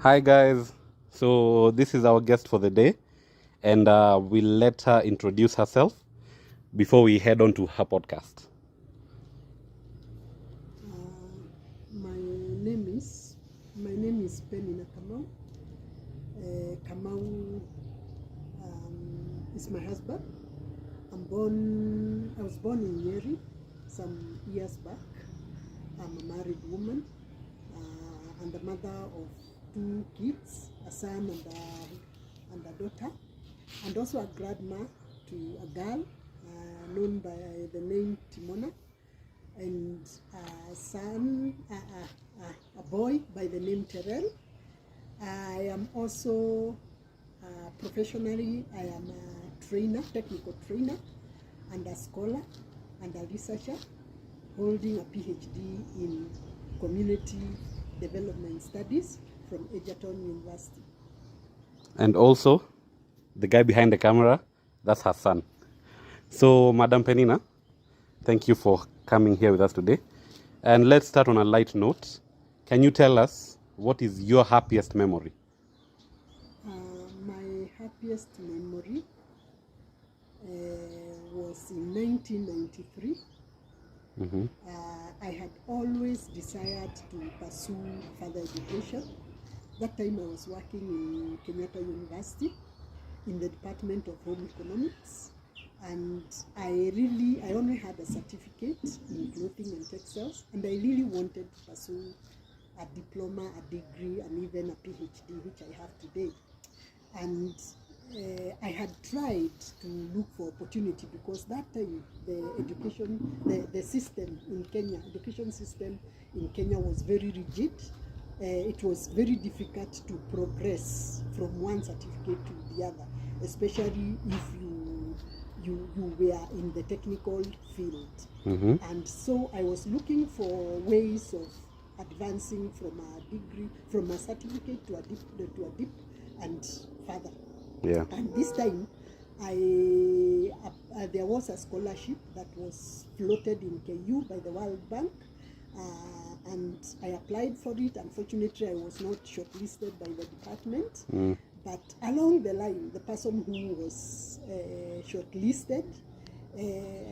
Hi guys, so this is our guest for the day, and we'll let her introduce herself before we head on to her podcast. My name is Penina Kamau. Kamau is my husband. I was born in Nyeri some years back. I'm a married woman and the mother of 2 kids, a son and a daughter, and also a grandma to a girl known by the name Timona, and a son, a boy by the name Terrell. I am also professionally, I am a trainer, technical trainer, and a scholar and a researcher, holding a PhD in community development studies from Egerton University. And also, the guy behind the camera, that's her son. So, Madam Penina, thank you for coming here with us today. And let's start on a light note. Can you tell us what is your happiest memory? My happiest memory was in 1993. I had always desired to pursue further education. That time I was working in Kenyatta University in the Department of Home Economics, and I only had a certificate in clothing and textiles, and I really wanted to pursue a diploma, a degree, and even a PhD, which I have today. And I had tried to look for opportunity because that time the system in Kenya, education system in Kenya was very rigid. It was very difficult to progress from one certificate to the other, especially if you were in the technical field. And so I was looking for ways of advancing from a degree, from a certificate to a dip and further. Yeah. And this time, there was a scholarship that was floated in KU by the World Bank, and I applied for it. Unfortunately, I was not shortlisted by the department, but along the line, the person who was shortlisted,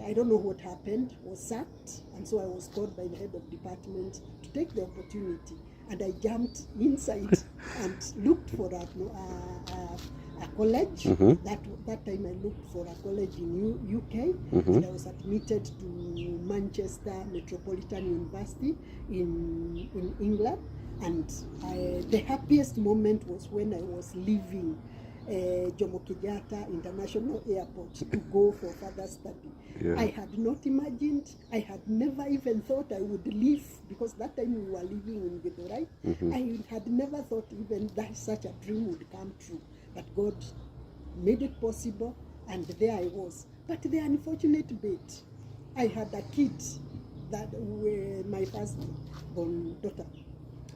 I don't know what happened, was sacked, and so I was called by the head of department to take the opportunity, and I jumped inside and looked for a college. That time I looked for a college in UK, and I was admitted to Manchester Metropolitan University in England. And the happiest moment was when I was leaving Jomo Kenyatta International Airport to go for further study. Yeah. I had not imagined, I had never even thought I would leave, because that time we were living in Githurai. I had never thought even that such a dream would come true. But God made it possible, and there I was. But the unfortunate bit, I had a kid, that my first born daughter,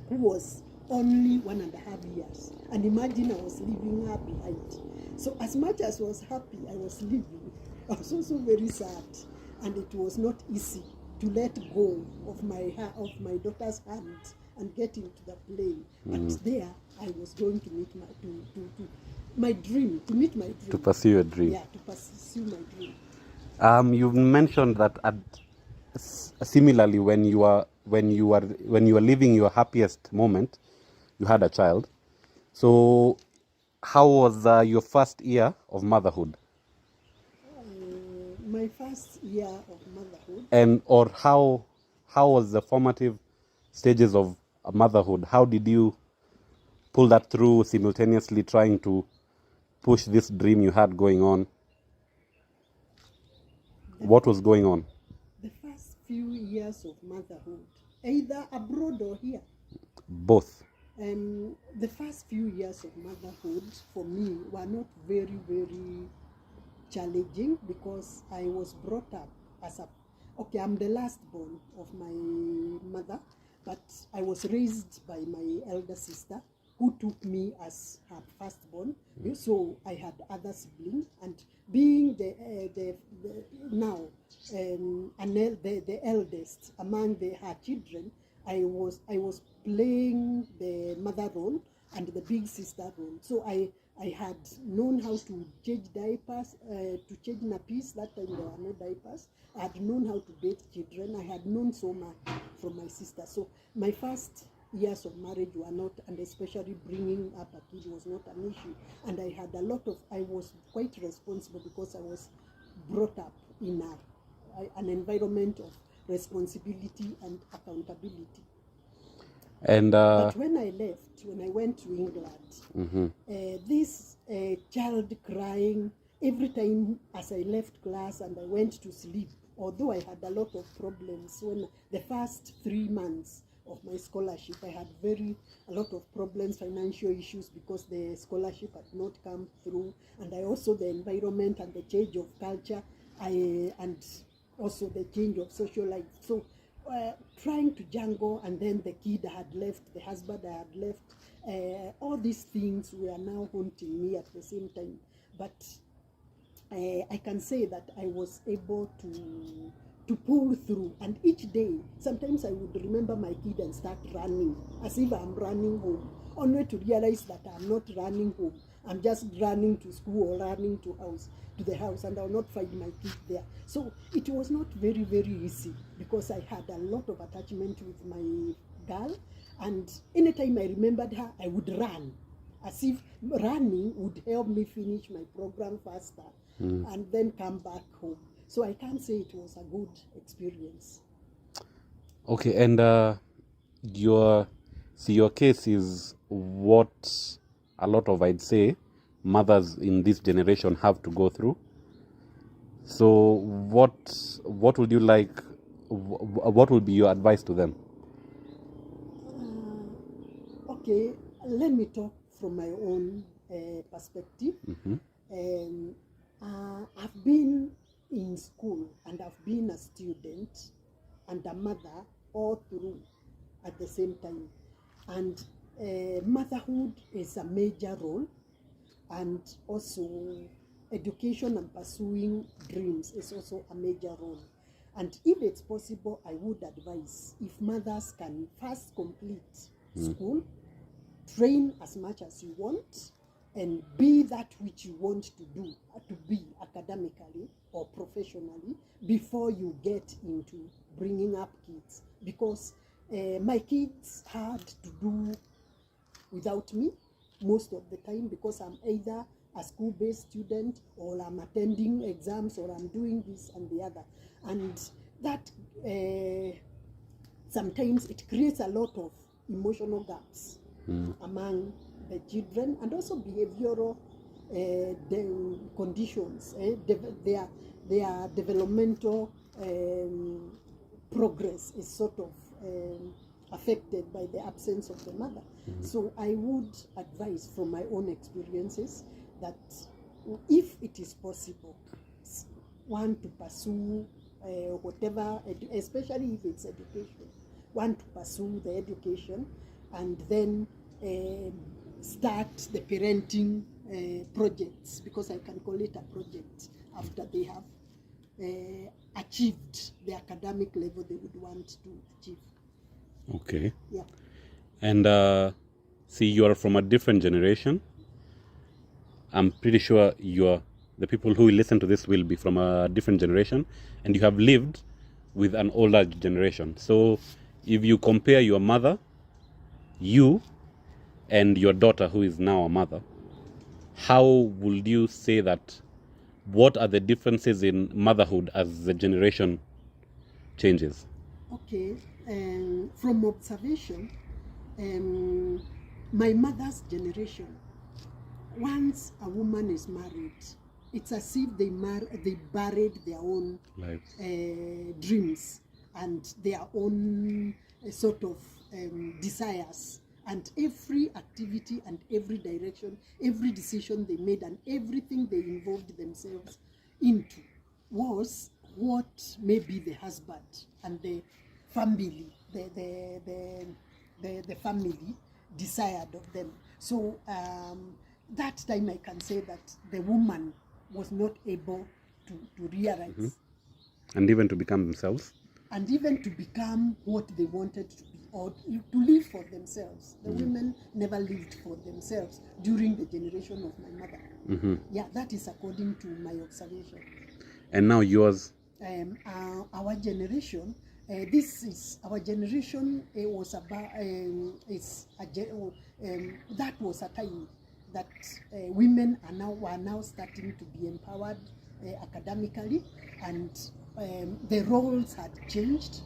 who was only 1.5 years. And imagine I was leaving her behind. So as much as I was happy I was leaving, I was also very sad. And it was not easy to let go of my daughter's hand and get into the plane. But there I was going to meet my dream, to meet my dream. To pursue your dream. Yeah, to pursue my dream. You've mentioned that similarly, when you were living your happiest moment, you had a child. So, how was your first year of motherhood? My first year of motherhood. And or how was the formative stages of motherhood? How did you pull that through simultaneously trying to push this dream you had going on? What was going on? The first few years of motherhood, either abroad or here. Both. The first few years of motherhood for me were not very, very challenging, because I was brought up as I'm the last born of my mother, but I was raised by my elder sister, who took me as her firstborn. So I had other siblings, and being the eldest among her children, I was playing the mother role, and the big sister role. So I had known how to change diapers, to change nappies. That time there were no diapers. I had known how to bathe children. I had known so much from my sister. So my first years of marriage were not, and especially bringing up a kid was not an issue. And I had I was quite responsible because I was brought up in an environment of responsibility and accountability. And But when I went to England, this child crying every time as I left class and I went to sleep, although I had a lot of problems when the first 3 months of my scholarship, I had a lot of problems, financial issues, because the scholarship had not come through, and I also the environment and the change of culture, and also the change of social life. So trying to jungle, and then the kid had left, the husband had left, all these things were now haunting me at the same time. But I can say that I was able to pull through, and each day, sometimes I would remember my kid and start running, as if I'm running home, only to realize that I'm not running home. I'm just running to school or running to the house, and I'll not find my kid there. So it was not very, very easy, because I had a lot of attachment with my girl, and anytime I remembered her, I would run, as if running would help me finish my program faster and then come back home. So I can't say it was a good experience. okay, and your case is what a lot of, I'd say, mothers in this generation have to go through. So what would you like? What would be your advice to them? Okay, let me talk from my own perspective. I've been in school, and I've been a student and a mother all through at the same time. And motherhood is a major role, and also education and pursuing dreams is also a major role. And if it's possible, I would advise, if mothers can first complete school, train as much as you want, and be that which you want to do, to be academically or professionally, before you get into bringing up kids. Because my kids had to do without me most of the time, because I'm either a school-based student, or I'm attending exams, or I'm doing this and the other. And that sometimes it creates a lot of emotional gaps among the children, and also behavioral conditions. Their developmental progress is sort of affected by the absence of the mother. So I would advise from my own experiences that if it is possible, one to pursue whatever, especially if it's education, one to pursue the education, and then start the parenting projects, because I can call it a project, after they have achieved the academic level they would want to achieve. Okay. Yeah. And see, you are from a different generation. I'm pretty sure the people who will listen to this will be from a different generation, and you have lived with an older generation. So if you compare your mother, you, and your daughter, who is now a mother, how would you say that? What are the differences in motherhood as the generation changes? Okay, from observation, my mother's generation, once a woman is married, it's as if they buried their own dreams and their own sort of desires, and every activity and every direction, every decision they made, and everything they involved themselves into was what maybe the husband and the family, the family desired of them. So that time I can say that the woman was not able to realize. And even to become themselves. and even to become what they wanted to be or to live for themselves. The women never lived for themselves during the generation of my mother. Yeah, that is according to my observation. And now yours? Our generation, this is our generation. Was about that was a time that women were now starting to be empowered academically, and the roles had changed.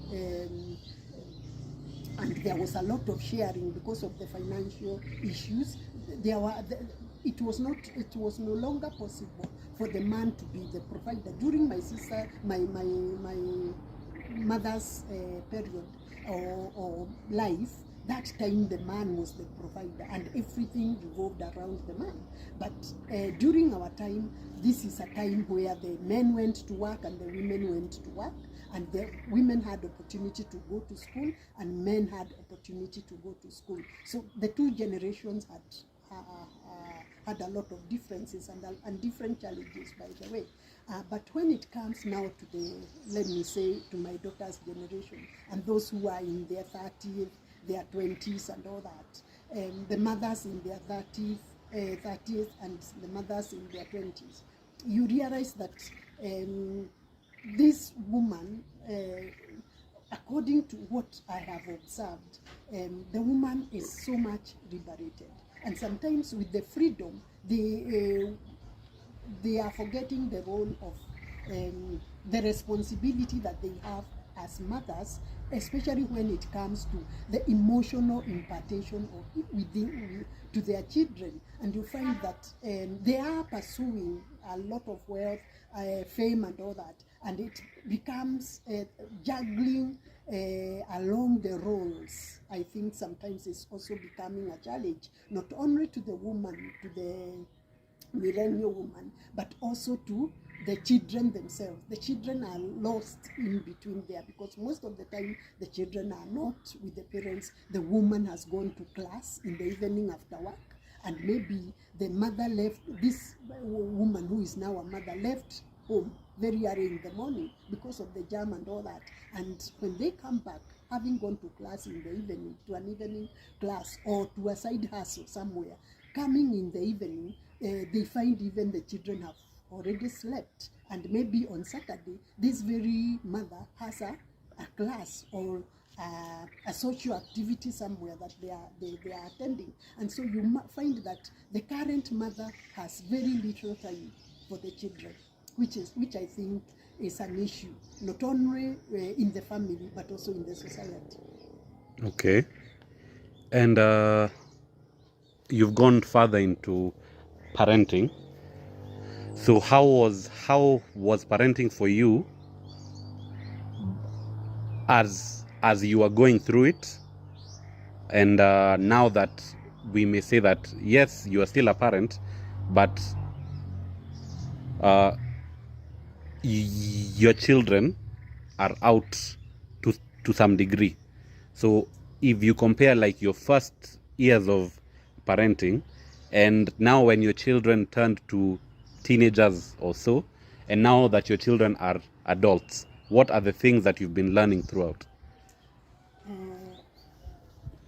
And there was a lot of sharing because of the financial issues. It was no longer possible for the man to be the provider. During my mother's period or life, that time the man was the provider and everything revolved around the man. But during our time, this is a time where the men went to work and the women went to work, and the women had opportunity to go to school and men had opportunity to go to school. So the two generations had a lot of differences and different challenges, by the way. But when it comes now to let me say, to my daughter's generation and those who are in their 30s, their 20s and all that, the mothers in their 30s and the mothers in their 20s, you realize that this woman, according to what I have observed, the woman is so much liberated. And sometimes with the freedom, they are forgetting the role of the responsibility that they have as mothers, especially when it comes to the emotional impartation to their children. And you find that they are pursuing a lot of wealth, fame and all that, and it becomes juggling along the roles. I think sometimes it's also becoming a challenge, not only to the woman, to the millennial woman, but also to the children themselves. The children are lost in between there because most of the time the children are not with the parents. The woman has gone to class in the evening after work, and maybe the mother left, this woman who is now a mother left home very early in the morning because of the jam and all that. And when they come back, having gone to class in the evening, to an evening class or to a side hustle somewhere, coming in the evening, they find even the children have already slept. And maybe on Saturday, this very mother has a class or a social activity somewhere that they are attending. And so you find that the current mother has very little time for the children, which I think is an issue, not only in the family, but also in the society. Okay. And you've gone further into parenting. So how was parenting for you as you are going through it? And now that we may say that yes, you are still a parent, but your children are out to some degree. So if you compare like your first years of parenting and now when your children turned to teenagers or so, and now that your children are adults, what are the things that you've been learning throughout?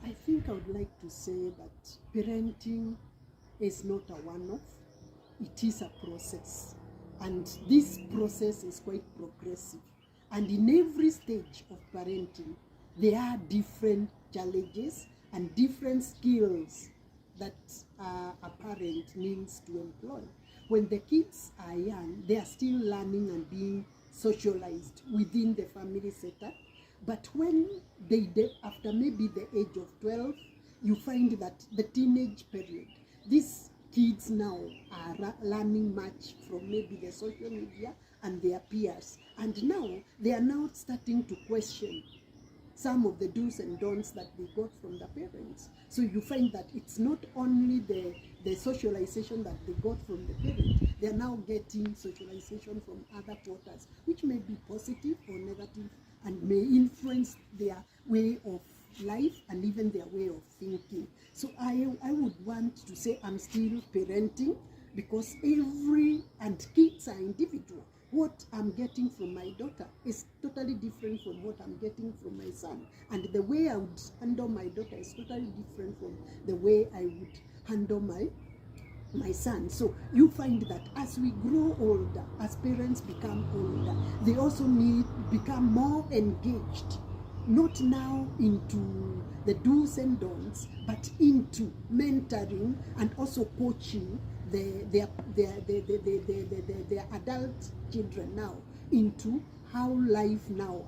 I think I would like to say that parenting is not a one-off. It is a process. And this process is quite progressive. And in every stage of parenting, there are different challenges and different skills that a parent needs to employ. When the kids are young, they are still learning and being socialized within the family setup. But when after maybe the age of 12, you find that the teenage period, these kids now are learning much from maybe the social media and their peers. And now they are now starting to question some of the do's and don'ts that they got from the parents. So you find that it's not only the socialization that they got from the parents, they are now getting socialization from other quarters, which may be positive or negative and may influence their way of life and even their way of thinking. So I would want to say I'm still parenting, because and kids are individual. what I'm getting from my daughter is totally different from what I'm getting from my son. And the way I would handle my daughter is totally different from the way I would handle my son. So you find that as we grow older, as parents become older, they also become more engaged, not now into the do's and don'ts, but into mentoring and also coaching their adult children now into how life now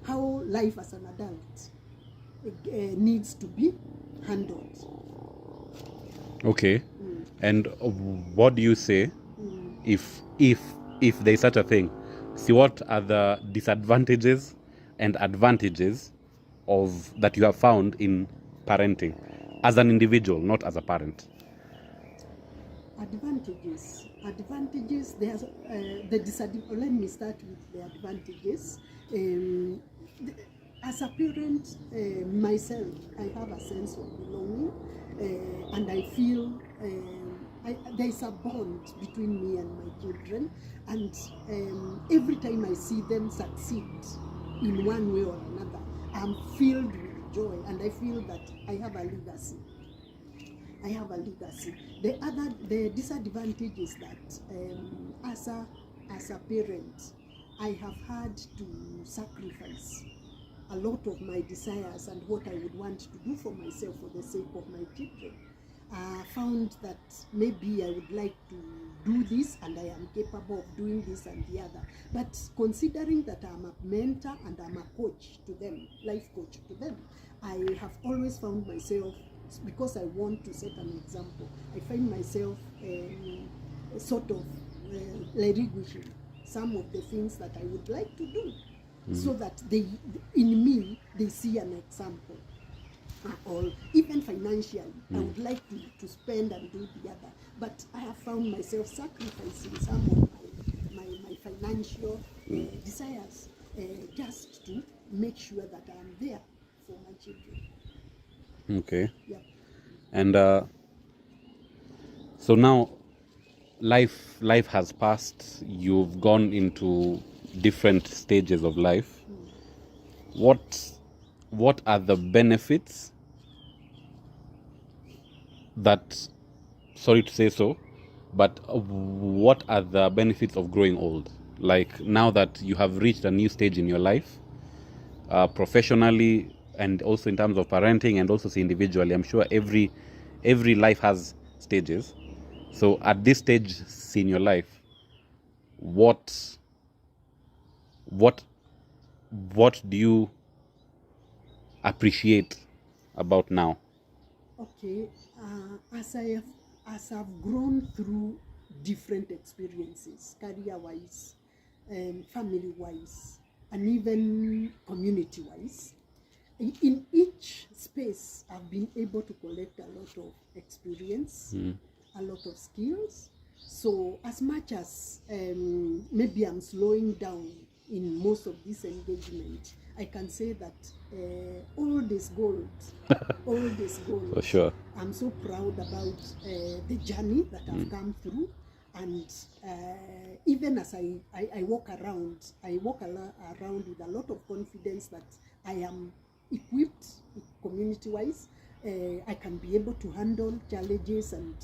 how life as an adult needs to be handled. Okay. And what do you say if there's such a thing? See, what are the disadvantages and advantages of that you have found in parenting as an individual, not as a parent? Advantages. There's the disadvantages. Let me start with the advantages. As a parent, myself, I have a sense of belonging, and I feel there's a bond between me and my children, and every time I see them succeed in one way or another, I'm filled with joy, and I feel that I have a legacy. The disadvantage is that as a parent, I have had to sacrifice a lot of my desires and what I would want to do for myself for the sake of my children. I found that maybe I would like to do this and I am capable of doing this and the other. But considering that I'm a mentor and I'm a coach to them, life coach to them, I have always found myself, because I want to set an example, I find myself sort of relinquishing some of the things that I would like to do, so that in me, they see an example. Or even financially, I would like to spend and do the other. But I have found myself sacrificing some of my financial desires just to make sure that I am there for my children. Okay. Yeah. And so now life has passed. You've gone into different stages of life. What are the benefits that, sorry to say so, but what are the benefits of growing old? Like, now that you have reached a new stage in your life, professionally and also in terms of parenting, and also individually, I'm sure every life has stages. So at this stage in your life, what do you appreciate about now? Okay, as I've grown through different experiences, career-wise, and family-wise, and even community-wise, in each space, I've been able to collect a lot of experience, a lot of skills. So as much as maybe I'm slowing down in most of this engagement, I can say that all this gold, For sure. I'm so proud about the journey that I've come through. And even as I walk around, around with a lot of confidence that I am equipped community-wise. I can be able to handle challenges and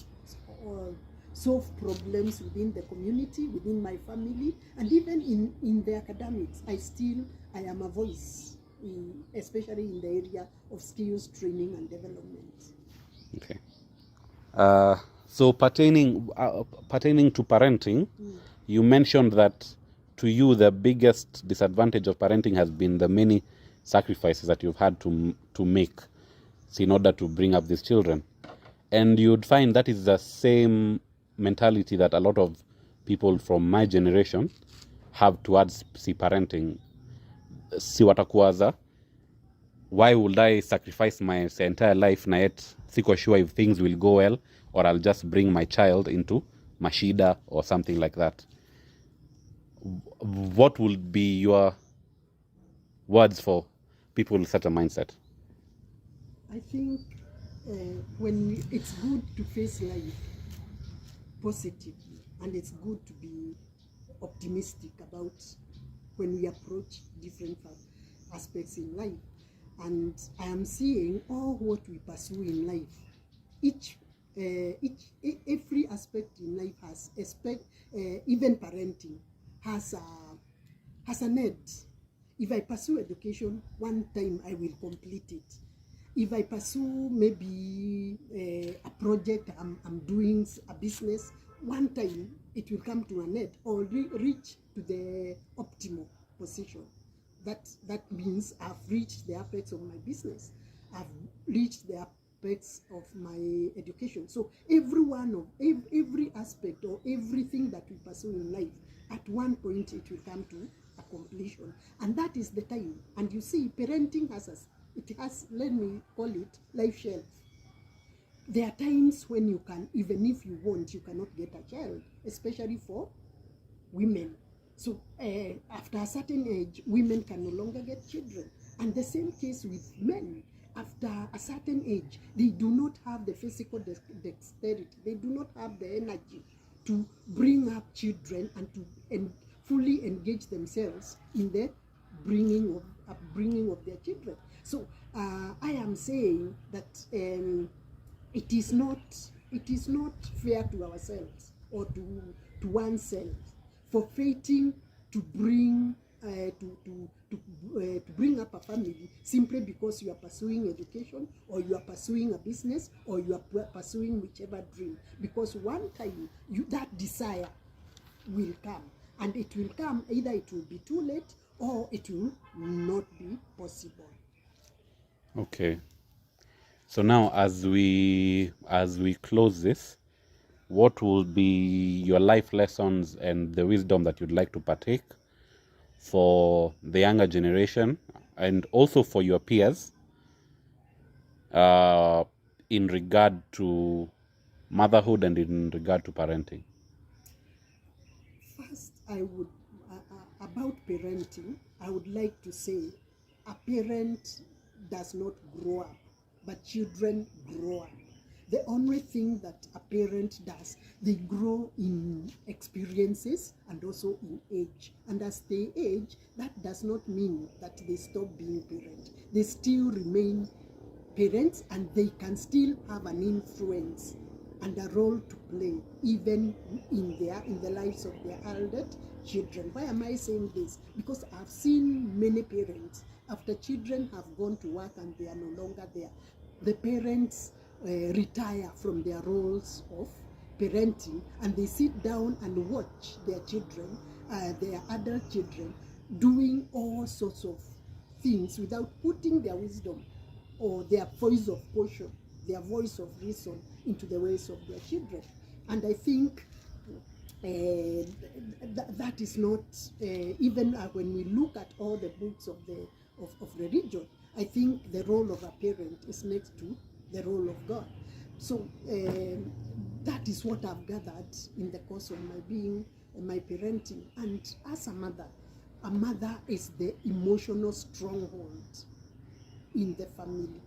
solve problems within the community, within my family, and even in the academics. I am a voice, especially in the area of skills training and development. Okay. So pertaining to parenting, you mentioned that to you the biggest disadvantage of parenting has been the many sacrifices that you've had to make in order to bring up these children. And you'd find that is the same mentality that a lot of people from my generation have towards parenting. Si watakuwaza, why would I sacrifice my entire life na yet siko sure if things will go well, or I'll just bring my child into mashida or something like that. What would be your words for people with such a mindset? I think when it's good to face life positively, and it's good to be optimistic about when we approach different aspects in life. And I am seeing all what we pursue in life. Every aspect in life has even parenting has a need. If I pursue education, one time I will complete it. If I pursue maybe a project, I'm doing a business, one time it will come to an end or reach to the optimal position. That means I've reached the apex of my business. I've reached the apex of my education. So every aspect or everything that we pursue in life, at one point it will come to a completion. And that is the time. And you see, parenting has let me call it life shelf. There are times when you can, even if you want, you cannot get a child, especially for women. So after a certain age, women can no longer get children. And the same case with men. After a certain age, they do not have the physical dexterity. They do not have the energy to bring up children and fully engage themselves in the upbringing of their children. So I am saying that it is not fair to ourselves or to oneself for fating to bring bring up a family simply because you are pursuing education or you are pursuing a business or you are pursuing whichever dream. Because one time that desire will come, and it will come either it will be too late or it will not be possible. Okay. So now, as we close this, what will be your life lessons and the wisdom that you'd like to partake for the younger generation and also for your peers in regard to motherhood and in regard to parenting? First, I would about parenting, I would like to say a parent does not grow up, but children grow up. The only thing that a parent does, they grow in experiences and also in age. And as they age, that does not mean that they stop being parents. They still remain parents, and they can still have an influence and a role to play even in the lives of their adult children. Why am I saying this? Because I've seen many parents, after children have gone to work and they are no longer there, the parents retire from their roles of parenting, and they sit down and watch their children, their adult children, doing all sorts of things without putting their wisdom or their voice of caution, their voice of reason into the ways of their children. And I think that is not, even when we look at all the books of religion, I think the role of a parent is next to the role of God. So that is what I've gathered in the course of my parenting. And as a mother is the emotional stronghold in the family.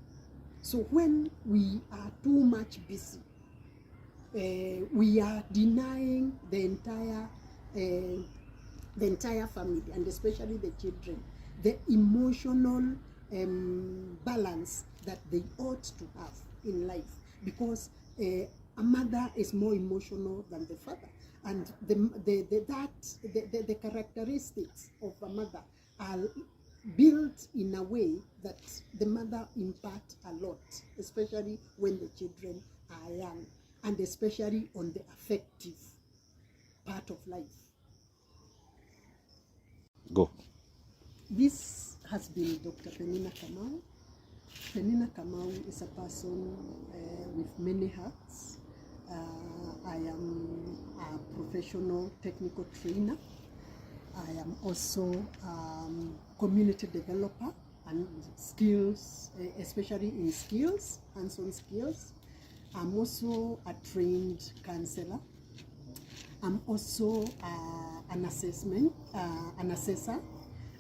So when we are too much busy, we are denying the entire family, and especially the children, the emotional balance that they ought to have in life, because a mother is more emotional than the father, and the characteristics of a mother are built in a way that the mother imparts a lot, especially when the children are young, and especially on the affective part of life. Go. This has been Dr. Penina Kamau. Penina Kamau is a person with many hats. I am a professional technical trainer. I am also community developer and skills, especially in skills, hands-on skills. I'm also a trained counselor. I'm also an assessor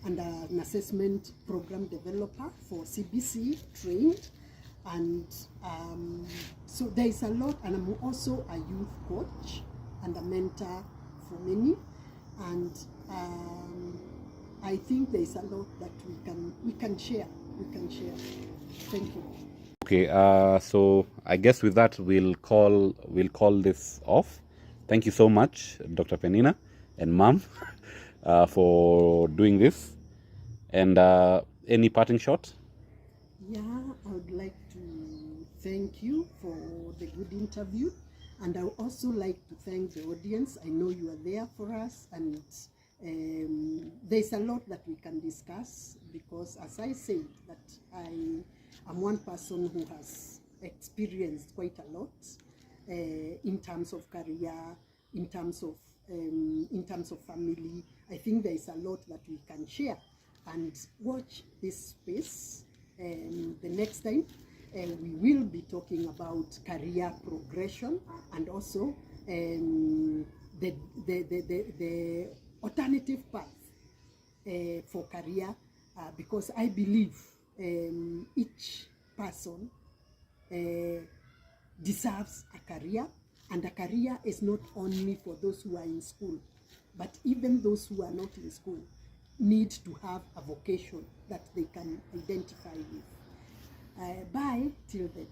and an assessment program developer for CBC trained. And so there is a lot, and I'm also a youth coach and a mentor for many. and I think there is a lot that we can share. Thank you. Okay, so I guess with that we'll call this off. Thank you so much, Dr. Penina and Mom, for doing this. And any parting shot? Yeah, I would like to thank you for the good interview, and I would also like to thank the audience. I know you are there for us, and there's a lot that we can discuss, because as I said, that I am one person who has experienced quite a lot in terms of career, in terms of family. I think there is a lot that we can share, and watch this space. The next time we will be talking about career progression, and also the alternative path for career, because I believe each person deserves a career, and a career is not only for those who are in school, but even those who are not in school need to have a vocation that they can identify with. Bye till then.